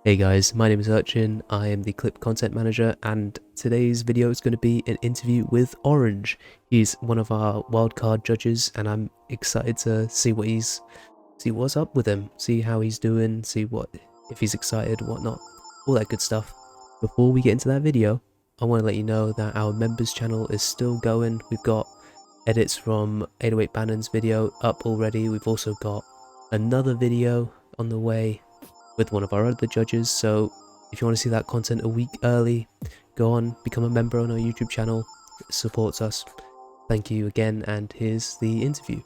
Hey guys, my name is Urchin, I am the Clip Content Manager, and today's video is going to be an interview with Orange. He's one of our wildcard judges, and I'm excited to see what's up with him, see how he's doing, see if he's excited, whatnot, all that good stuff. Before we get into that video, I want to let you know that our members channel is still going. We've got edits from 808 Bannon's video up already. We've also got another video on the way with one of our other judges, so if you want to see that content a week early, go on, become a member on our YouTube channel. It supports us. Thank you again, and here's the interview.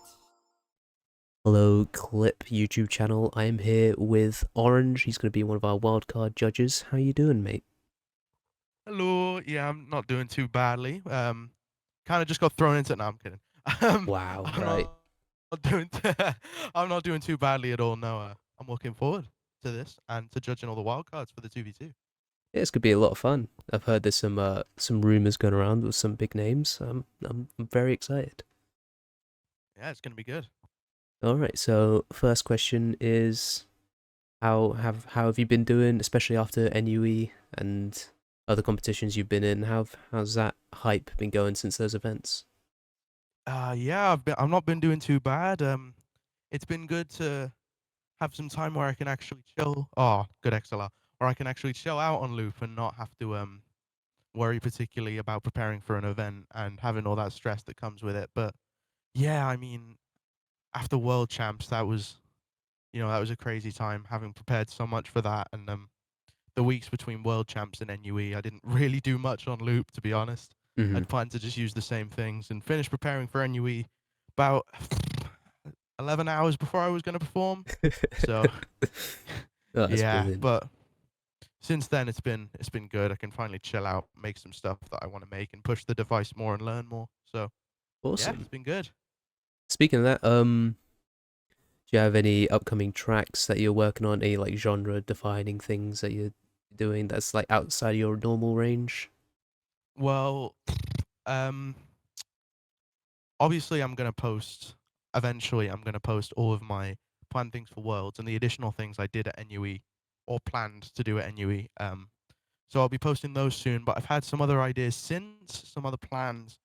Hello Clip YouTube channel, I am here with Orange. He's going to be one of our wildcard judges. How you doing, mate? Hello. Yeah, I'm not doing too badly. Kind of just got thrown into it. No, I'm kidding. Um, Wow, I'm right. not doing. I'm not doing too badly at all. No, I'm looking forward to this and to judging all the wild cards for the 2v2. Yeah, it's going to be a lot of fun. I've heard there's some rumors going around with some big names. I'm very excited. Yeah, it's gonna be good. All right, so first question is, how have you been doing, especially after NUE and other competitions you've been in? How's that hype been going since those events? Yeah, I've not been doing too bad. It's been good to have some time where I can actually chill. Oh, good XLR. Where I can actually chill out on Loop and not have to worry particularly about preparing for an event and having all that stress that comes with it. But yeah, I mean, after World Champs, that was a crazy time having prepared so much for that. And the weeks between World Champs and NUE, I didn't really do much on Loop, to be honest. Hmm. I'd planned to just use the same things and finish preparing for NUE about 11 hours before I was going to perform. So Oh, that's yeah, brilliant. but since then it's been good. I can finally chill out, make some stuff that I want to make, and push the device more and learn more. So yeah, Awesome. it's been good. Speaking of that, do you have any upcoming tracks that you're working on? Any like genre defining things that you're doing that's like outside of your normal range? Well, um, obviously I'm gonna post eventually. I'm gonna post all of my planned things for Worlds and the additional things I did at NUE or planned to do at NUE. So I'll be posting those soon. But I've had some other ideas since, some other plans,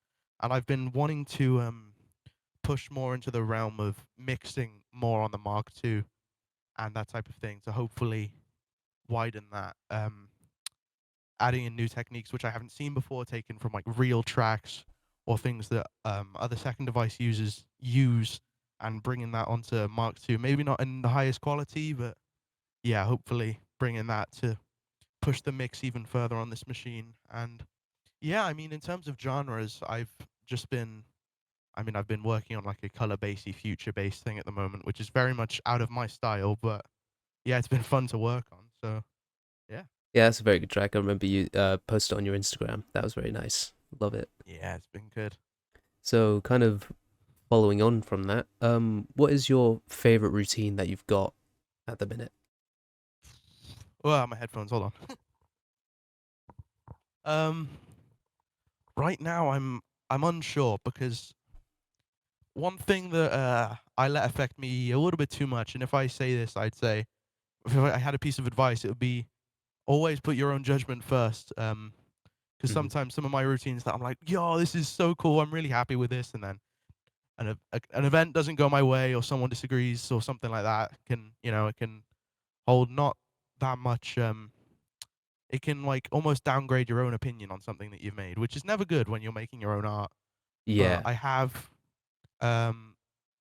and I've been wanting to push more into the realm of mixing more on the Mark II and that type of thing to hopefully widen that. Adding in new techniques which I haven't seen before, taken from like real tracks or things that other second device users use, and bringing that onto Mark II. Maybe not in the highest quality, but yeah, hopefully bringing that to push the mix even further on this machine. And yeah, I mean, in terms of genres, just been, I've been working on like a color basy, future based thing at the moment, which is very much out of my style, but yeah, it's been fun to work on. So yeah, Yeah, that's a very good track. I remember you posted on your Instagram. That was very nice. Love it. yeah, it's been good. So, kind of following on from that, what is your favorite routine that you've got at the minute? Oh, my headphones. Hold on. Um, right now I'm unsure because one thing that I let affect me a little bit too much, and if I say this, I'd say if I had a piece of advice, it would be always put your own judgment first. Because Hmm. sometimes some of my routines that I'm like, yo, this is so cool, I'm really happy with this, and then an event doesn't go my way, or someone disagrees, or something like that, it can hold not that much. It can like almost downgrade your own opinion on something that you've made, which is never good when you're making your own art. But Yeah. um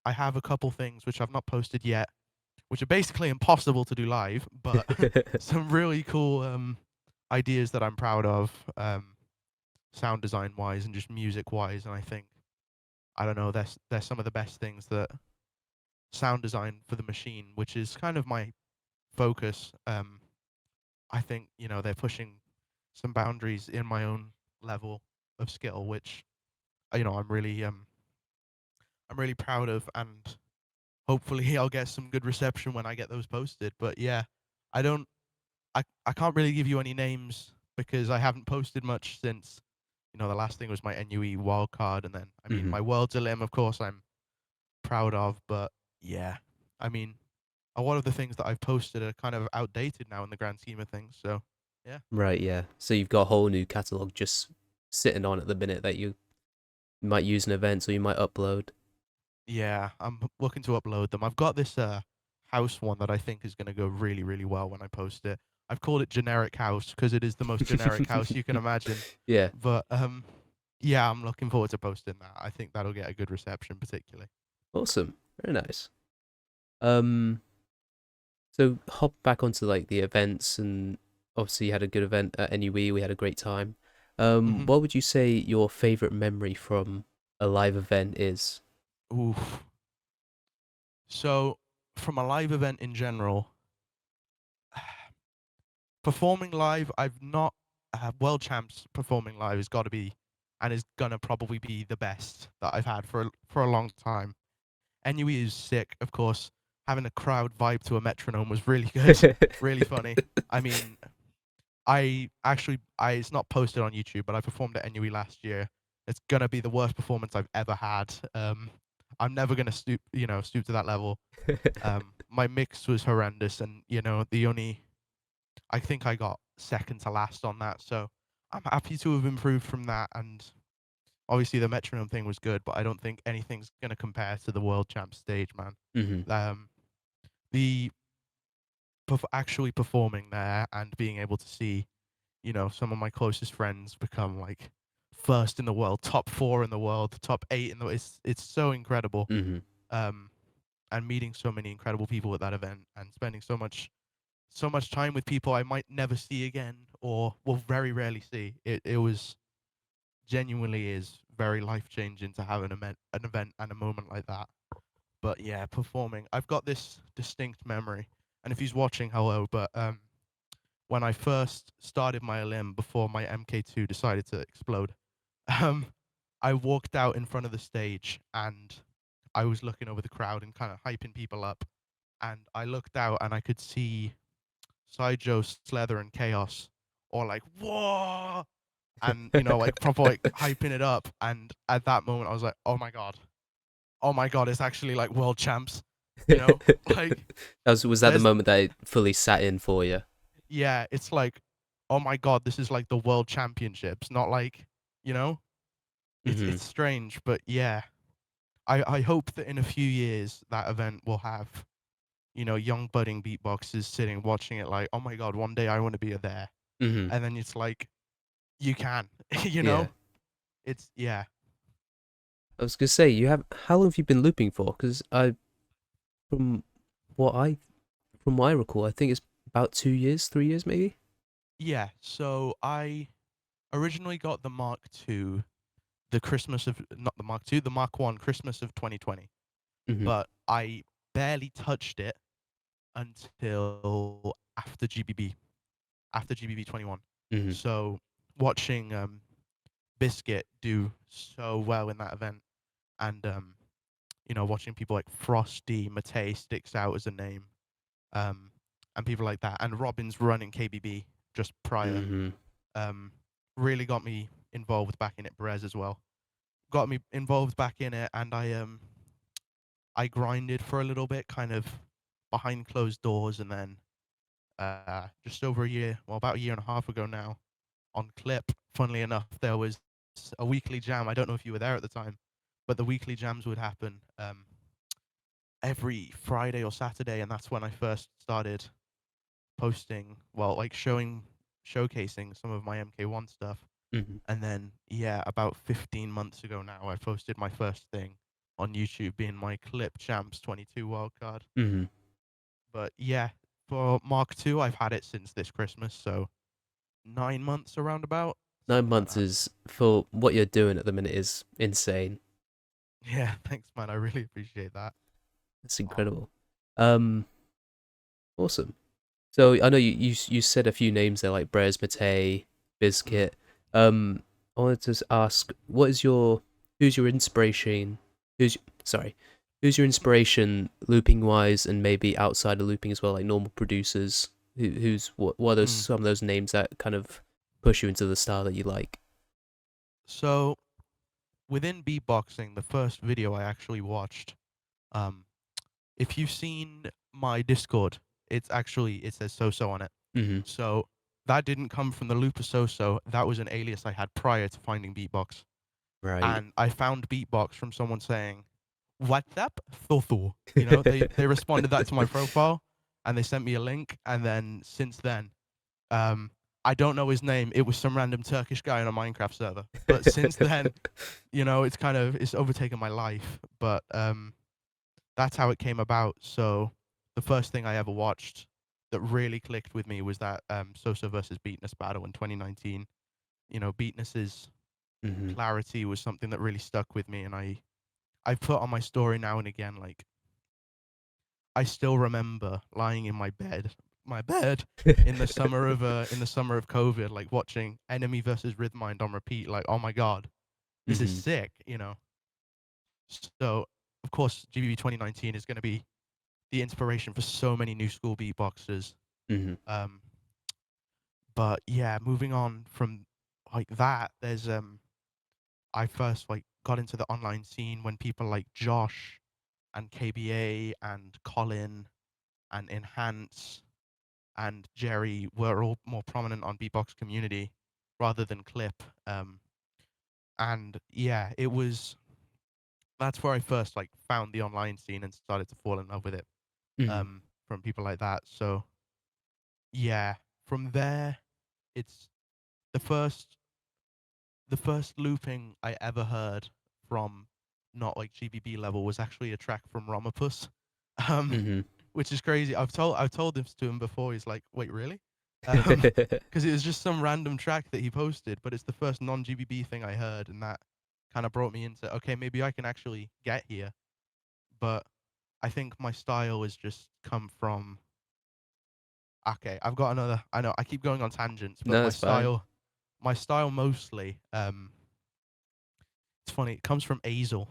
I have a couple things which I've not posted yet, which are basically impossible to do live, but some really cool ideas that I'm proud of, sound design wise and just music wise. And I think, I don't know, they're some of the best things that sound design for the machine, which is kind of my focus. I think, they're pushing some boundaries in my own level of skill, which I'm really proud of, and hopefully I'll get some good reception when I get those posted. But yeah, I don't I can't really give you any names because I haven't posted much since, the last thing was my NUE wildcard, and then I mean Hmm. my World's a Limb, of course I'm proud of, but yeah, I mean a lot of the things that I've posted are kind of outdated now in the grand scheme of things. So yeah. Right, yeah. So you've got a whole new catalog just sitting on at the minute that you might use in events or you might upload. Yeah, I'm looking to upload them. I've got this house one that I think is going to go really, really well when I post it. I've called it generic house because it is the most generic house you can imagine. Yeah, But yeah, I'm looking forward to posting that. I think that'll get a good reception, particularly. awesome. Very nice. Um, so hop back onto like the events, and obviously you had a good event at NUE. We had a great time. Hmm. What would you say your favorite memory from a live event is? Oof. So, from a live event in general, performing live, I've not World Champs performing live has got to be, and is gonna probably be the best that I've had for a long time. NUE is sick, of course. Having a crowd vibe to a metronome was really good, really funny. I mean, it's not posted on YouTube, but I performed at NUE last year. It's gonna be the worst performance I've ever had. I'm never gonna stoop to that level. My mix was horrendous, and I think I got second to last on that. So I'm happy to have improved from that. And obviously the metronome thing was good, but I don't think anything's gonna compare to the World Champ stage, man. Hmm. Um, the actually performing there and being able to see, some of my closest friends become like first in the world, top 4 in the world, top 8 in the it's so incredible. Hmm. Um, and meeting so many incredible people at that event and spending so much time with people I might never see again or will very rarely see. It was genuinely is very life changing to have an event and a moment like that. But yeah, performing, I've got this distinct memory, and if he's watching, hello. But when I first started my limb before my MK2 decided to explode, um, I walked out in front of the stage and I was looking over the crowd and kind of hyping people up. And I looked out and I could see Sideshow, Slither, and Chaos all like, whoa! And, like proper like hyping it up. And at that moment, I was like, oh my God, it's actually like world champs, you know? Like, Was that the there's, moment that it fully sat in for you? yeah, it's like, oh my God, this is like the world championships, not like, you know? Hmm. It's strange, but yeah. I hope that in a few years that event will have, young budding beatboxers sitting watching it like, oh my God, one day I want to be there. Hmm. And then it's like, you can, you Yeah. know? It's, yeah. I was gonna say, how long have you been looping for? Because from what I, from what I recall, I think it's about 2 years, 3 years maybe. Yeah. So I originally got the Mark II, the Christmas of, not the Mark II, the Mark I, Christmas of 2020. Hmm. But I barely touched it until after GBB 21. Hmm. So watching Biscuit do so well in that event, and watching people like Frosty, Matei sticks out as a name, um, and people like that, and Robin's running KBB just prior, Hmm. um, really got me involved back in it. Perez as well got me involved back in it, and I grinded for a little bit, kind of behind closed doors, and then just over a year, well, about a year and a half ago now, on Clip, funnily enough, there was a weekly jam. I don't know if you were there at the time, but the weekly jams would happen every Friday or Saturday, and that's when I first started posting, well, like showcasing some of my MK1 stuff. Hmm. And then, yeah, about 15 months ago now, I posted my first thing on YouTube, being my Clip Champs 22 wildcard. Hmm. But yeah, for Mark II, I've had it since this Christmas, so 9 months around about, 9 something like months that. is for what you're doing at the minute is insane. Yeah, thanks, man. I really appreciate that. It's Oh. incredible. Um, awesome. So I know you said a few names there like Brez, Matei, Mm. Biscuit. I wanted to ask, who's your inspiration? Who's sorry, who's your inspiration looping wise and maybe outside of looping as well, like normal producers? What are those Mm. some of those names that kind of push you into the style that you like? So within beatboxing, the first video I actually watched, um, if you've seen my Discord, it says so on it. Mm-hmm. So that didn't come from the Looper So. That was an alias I had prior to finding Beatbox. Right. And I found Beatbox from someone saying, "What's up, Thotho?" You know, they responded that to my profile, and they sent me a link. And then since then, um, I don't know his name. It was some random Turkish guy on a Minecraft server. But since then, you know, it's overtaken my life. But that's how it came about. So the first thing I ever watched that really clicked with me was that Sosa versus Beatness battle in 2019. You know, Beatness's Mm-hmm. clarity was something that really stuck with me, and I put on my story now and again, like, I still remember lying in my bed in the summer of COVID, like watching Enemy versus Rhythmind on repeat, like, oh my god, this is Mm-hmm. sick, you know. So of course GBB 2019 is going to be the inspiration for so many new school beatboxers. Mm-hmm. Um, but yeah, moving on from like that, there's I first like got into the online scene when people like Josh and KBA and Colin and Enhance and Jerry were all more prominent on beatbox community rather than Clip. And yeah, that's where I first like found the online scene and started to fall in love with it. Mm-hmm. From people like that. So yeah, from there, it's the first the first looping I ever heard from not like GBB level was actually a track from Romapus, um, Mm-hmm. which is crazy. I've told this to him before. He's like, "Wait, really?" Because it was just some random track that he posted, but it's the first non-GBB thing I heard, and that kind of brought me into, okay, maybe I can actually get here. But I think my style has just come from, okay, I've got another. I know I keep going on tangents, but No, that's fine. my style mostly, it's funny. It comes from Azel,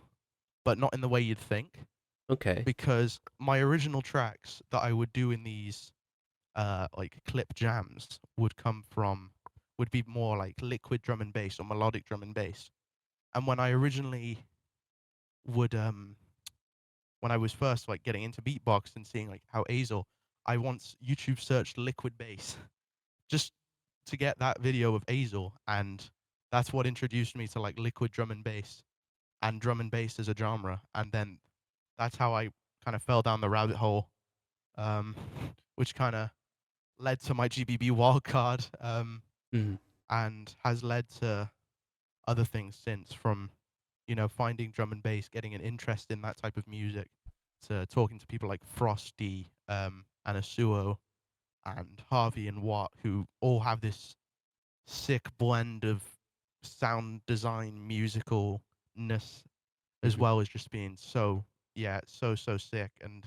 but not in the way you'd think. Okay. Because my original tracks that I would do in these like clip jams would be more like liquid drum and bass or melodic drum and bass. And when I originally would when I was first like getting into beatbox and seeing like how Azel, I once YouTube searched liquid bass just to get that video of Azel, and that's what introduced me to like liquid drum and bass and drum and bass as a genre. And then that's how I kind of fell down the rabbit hole, um, which kind of led to my GBB wildcard, Mm-hmm. and has led to other things since, from, you know, finding drum and bass, getting an interest in that type of music, to talking to people like Frosty, and Asuo and Harvey and Watt, who all have this sick blend of sound design, musicalness, as Mm-hmm. well as just being so, yeah, so sick and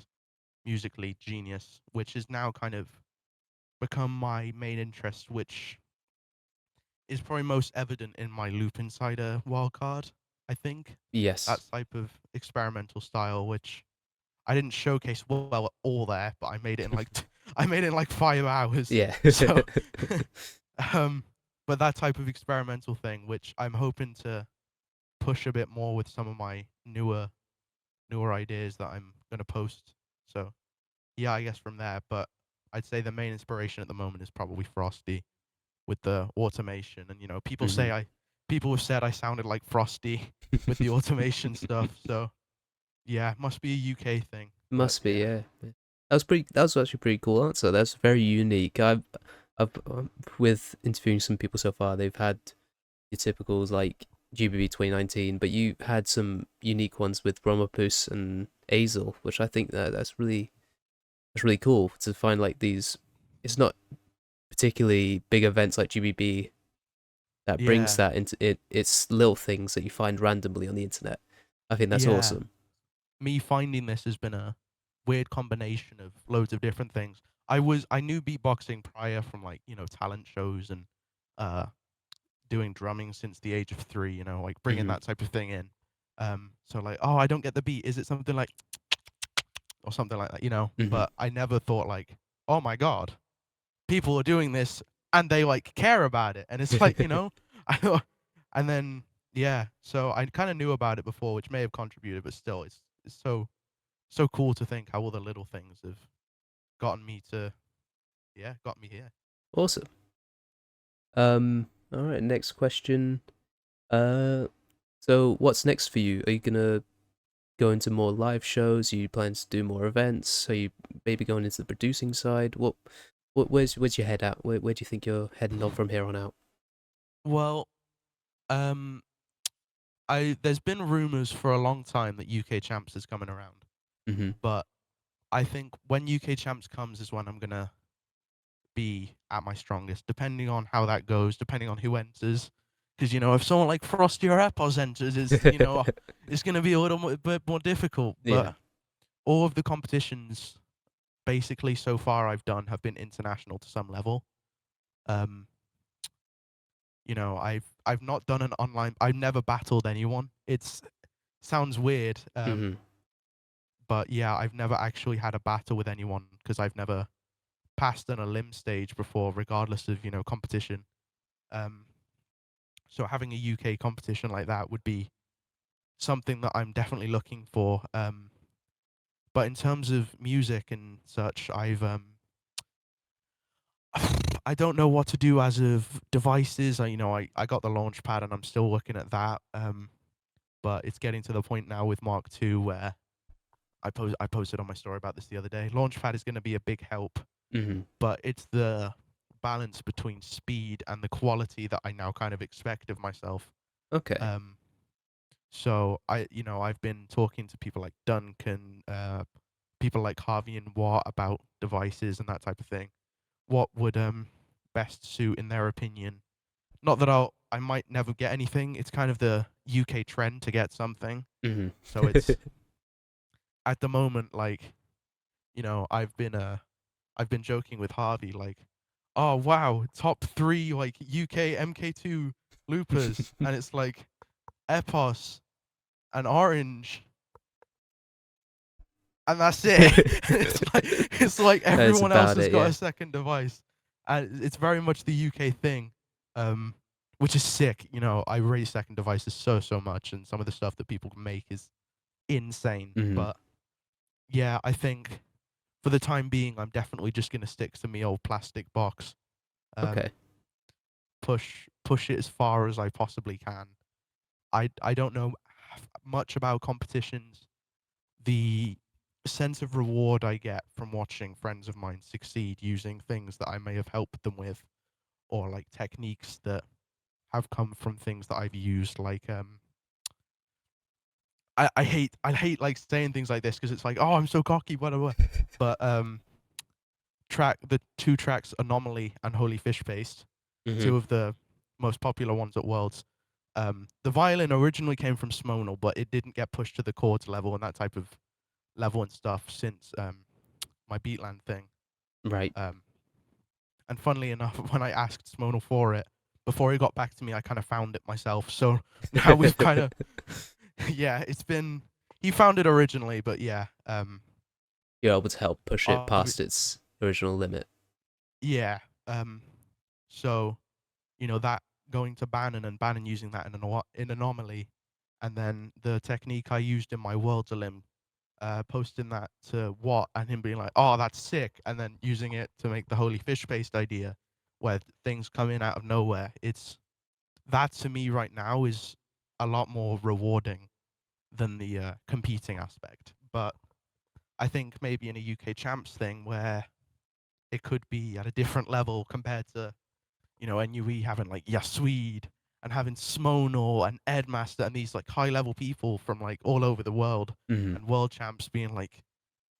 musically genius, which is now kind of become my main interest, which is probably most evident in my Loop Insider wildcard, I think. That Yes. type of experimental style, which I didn't showcase well at all there, but I made it in like I made it in like 5 hours. Yeah. So, um, but that type of experimental thing, which I'm hoping to push a bit more with some of my newer ideas that I'm gonna post. So yeah, I guess from there. But I'd say the main inspiration at the moment is probably Frosty with the automation. And you know, Mm-hmm. people have said I sounded like Frosty with the automation stuff. So yeah, must be a UK thing. But Must be, yeah, yeah. Yeah. That was actually a pretty cool answer. That's very unique. I've with interviewing some people so far, they've had your typicals like GBB 2019, but you had some unique ones with Bromopus and Azel, which I think that's really cool to find like these. It's not particularly big events like GBB that brings yeah, that into it. It's little things that you find randomly on the internet. I think that's yeah. awesome. Me finding this has been a weird combination of loads of different things. I knew beatboxing prior from, like, you know, talent shows and uh doing drumming since the age of 3, you know, like bringing Hmm. that type of thing in. So like, oh, I don't get the beat. Is it something like or something like that, you know? Hmm. But I never thought like, oh my god, people are doing this and they like care about it. And it's like, you know, I thought, and then yeah, so I kind of knew about it before, which may have contributed, but still, it's so cool to think how all the little things have gotten me to, yeah, got me here. Awesome. All right, next question. So what's next for you? Are you gonna go into more live shows? Are you planning to do more events? Are you maybe going into the producing side? Where's your head at? Where do you think you're heading on from here on out? Well, um, there's been rumors for a long time that UK Champs is coming around, Mm-hmm. but I think when UK Champs comes is when I'm gonna be at my strongest, depending on how that goes, depending on who enters. Because if someone like Frosty or Epos enters, it's gonna be a little bit more difficult. Yeah. But all of the competitions, basically so far I've done, have been international to some level. Um, I've not done an online. I've never battled anyone. It's sounds weird. Mm-hmm. But yeah, I've never actually had a battle with anyone because I've never passed an Olymp stage before, regardless of competition. Um, so having a UK competition like that would be something that I'm definitely looking for. But in terms of music and such, I don't know what to do as of devices. I got the launch pad and I'm still looking at that. But it's getting to the point now with Mark II where I posted on my story about this the other day. Launchpad is going to be a big help, Mm-hmm. but it's the balance between speed and the quality that I now kind of expect of myself. Okay. Um, so I've been talking to people like Duncan, people like Harvey and Watt about devices and that type of thing. What would best suit in their opinion? Not that I might never get anything. It's kind of the UK trend to get something. Mm-hmm. So it's at the moment like I've been joking with Harvey like, oh wow, top 3 like UK MK2 loopers, and it's like Epos and Orange, and that's it. it's like That's everyone else about has it, got yeah. a second device, and it's very much the UK thing, um, which is sick. I rate second devices so much, and some of the stuff that people can make is insane. Mm-hmm. But yeah, I think for the time being, I'm definitely just gonna stick to my old plastic box. Okay. Um, push it as far as I possibly can. I don't know much about competitions. The sense of reward I get from watching friends of mine succeed using things that I may have helped them with, or like techniques that have come from things that I've used, like I hate like saying things like this because it's like, oh, I'm so cocky, whatever. But the 2 tracks Anomaly and Holy Fish Paste, Mm-hmm. 2 of the most popular ones at Worlds. The violin originally came from Smonal, but it didn't get pushed to the chords level and that type of level and stuff since my Beatland thing. Right. Um, and funnily enough, when I asked Smonal for it, before he got back to me, I kind of found it myself. So now we've kind of, yeah, it's been, he found it originally, but yeah, You're able to help push it obvi- past its original limit. yeah. Um, so that going to Bannon and Bannon using that in Anomaly, and then the technique I used in my Worlds Olymp, posting that to Watt and him being like, "Oh, that's sick," and then using it to make the holy fish paste idea, where things come in out of nowhere. It's that to me right now is a lot more rewarding than the competing aspect. But I think maybe in a UK champs thing where it could be at a different level compared to NUE having like Yasweed and having Smonal and Edmaster and these like high level people from like all over the world, Mm-hmm. and world champs being like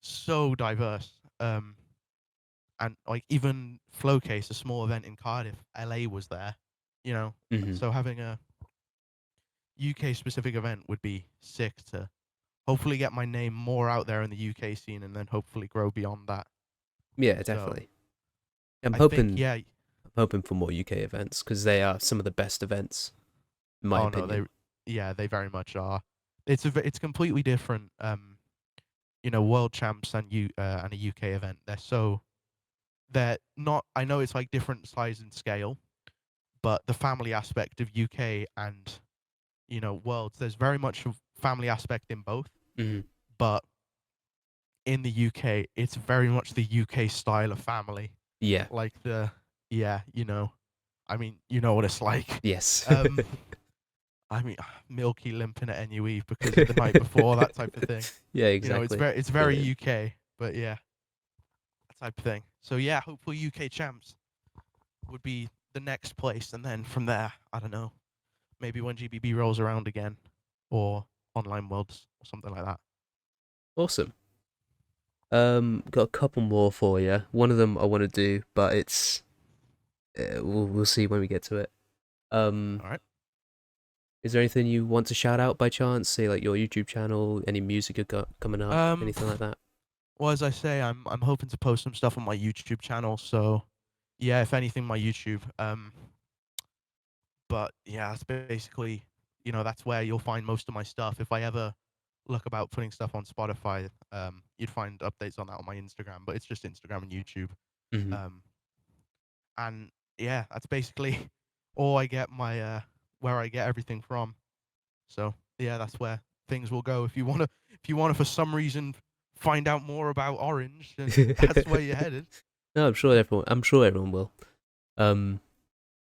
so diverse. And like even Flowcase, a small event in Cardiff, LA was there, you know. Mm-hmm. So having a UK specific event would be sick to hopefully get my name more out there in the UK scene and then hopefully grow beyond that. Yeah, So definitely. I'm I think, hoping yeah, I'm hoping for more UK events because they are some of the best events, in my oh no, opinion. they very much are. It's completely different. World champs and a UK event. They're not. I know it's like different size and scale, but the family aspect of UK and worlds, there's very much a family aspect in both. Mm-hmm. But in the UK, it's very much the UK style of family. Yeah. Like yeah, I mean, you know what it's like. Yes. Um, I mean, Milky limping at NUE because of the night before, that type of thing. Yeah, It's exactly. very Brilliant. UK, but yeah, that type of thing. So yeah, hopefully UK champs would be the next place, and then from there, I don't know, maybe when GBB rolls around again, or Online Worlds or something like that. Awesome. Got a couple more for you. One of them I want to do, but it's we'll see when we get to it. All right. Is there anything you want to shout out by chance? Say like your YouTube channel, any music you got coming up, Um, anything like that? well, as I say, I'm hoping to post some stuff on my YouTube channel. So yeah, if anything, my YouTube. But yeah, that's basically, that's where you'll find most of my stuff. If I ever look about putting stuff on Spotify, you'd find updates on that on my Instagram. But it's just Instagram and YouTube. Hmm. Um, and yeah, that's basically all I get where I get everything from. So yeah, that's where things will go. If you wanna for some reason find out more about Orange, then that's where you're headed. No, I'm sure everyone will. Um,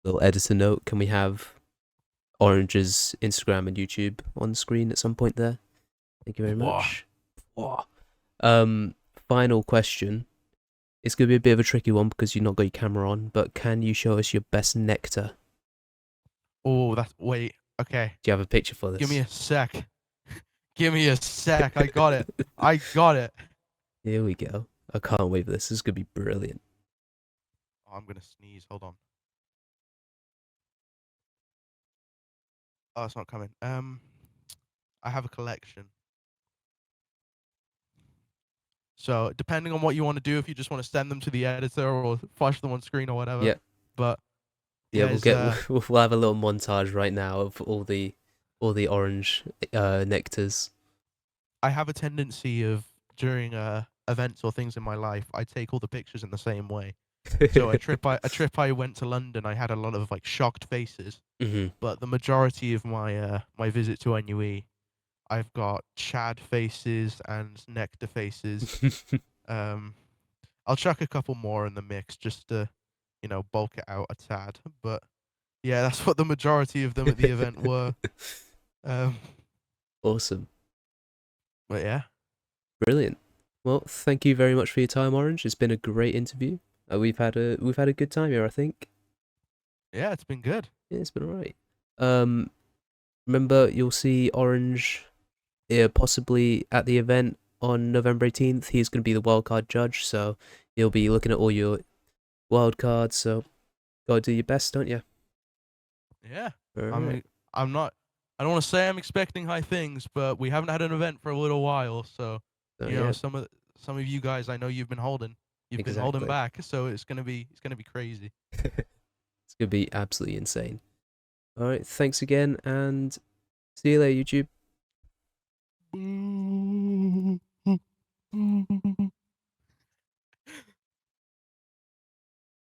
Little editor note: can we have Orange's Instagram and YouTube on screen at some point there? Thank you very Whoa. much. Whoa. Final question. It's gonna be a bit of a tricky one because you've not got your camera on, but can you show us your best nectar? Oh, wait. Okay, Do you have a picture for give me this? a sec. Give me a sec. I got it. I got it. Here we go. I can't wait for this. This is gonna be brilliant. Oh, I'm gonna sneeze. Hold on. Oh, it's not coming. I have a collection. So depending on what you want to do, if you just want to send them to the editor or flash them on screen or whatever. Yeah, But yeah. yeah, We'll get we'll have a little montage right now of all the orange nectars. I have a tendency of during events or things in my life, I take all the pictures in the same way. So a trip I went to London, I had a lot of like shocked faces, Hmm. but the majority of my visit to NUE, I've got Chad faces and Nectar faces. Um, I'll chuck a couple more in the mix just to, bulk it out a tad. But yeah, that's what the majority of them at the event were. Um, Awesome. but yeah, Brilliant. Well, thank you very much for your time, Orange. It's been a great interview. We've had a good time here, I think. yeah, it's been good. Yeah, it's been alright. Um, Remember you'll see Orange possibly at the event on November 18th. He's going to be the wildcard judge, so he'll be looking at all your wildcards. So gotta do your best, don't you? Yeah, All right. I'm not. I don't want to say I'm expecting high things, but we haven't had an event for a little while, so So yeah, some of you guys, I know you've been holding exactly. back, so it's gonna be crazy. It's gonna be absolutely insane. All right. Thanks again, and see you later, YouTube.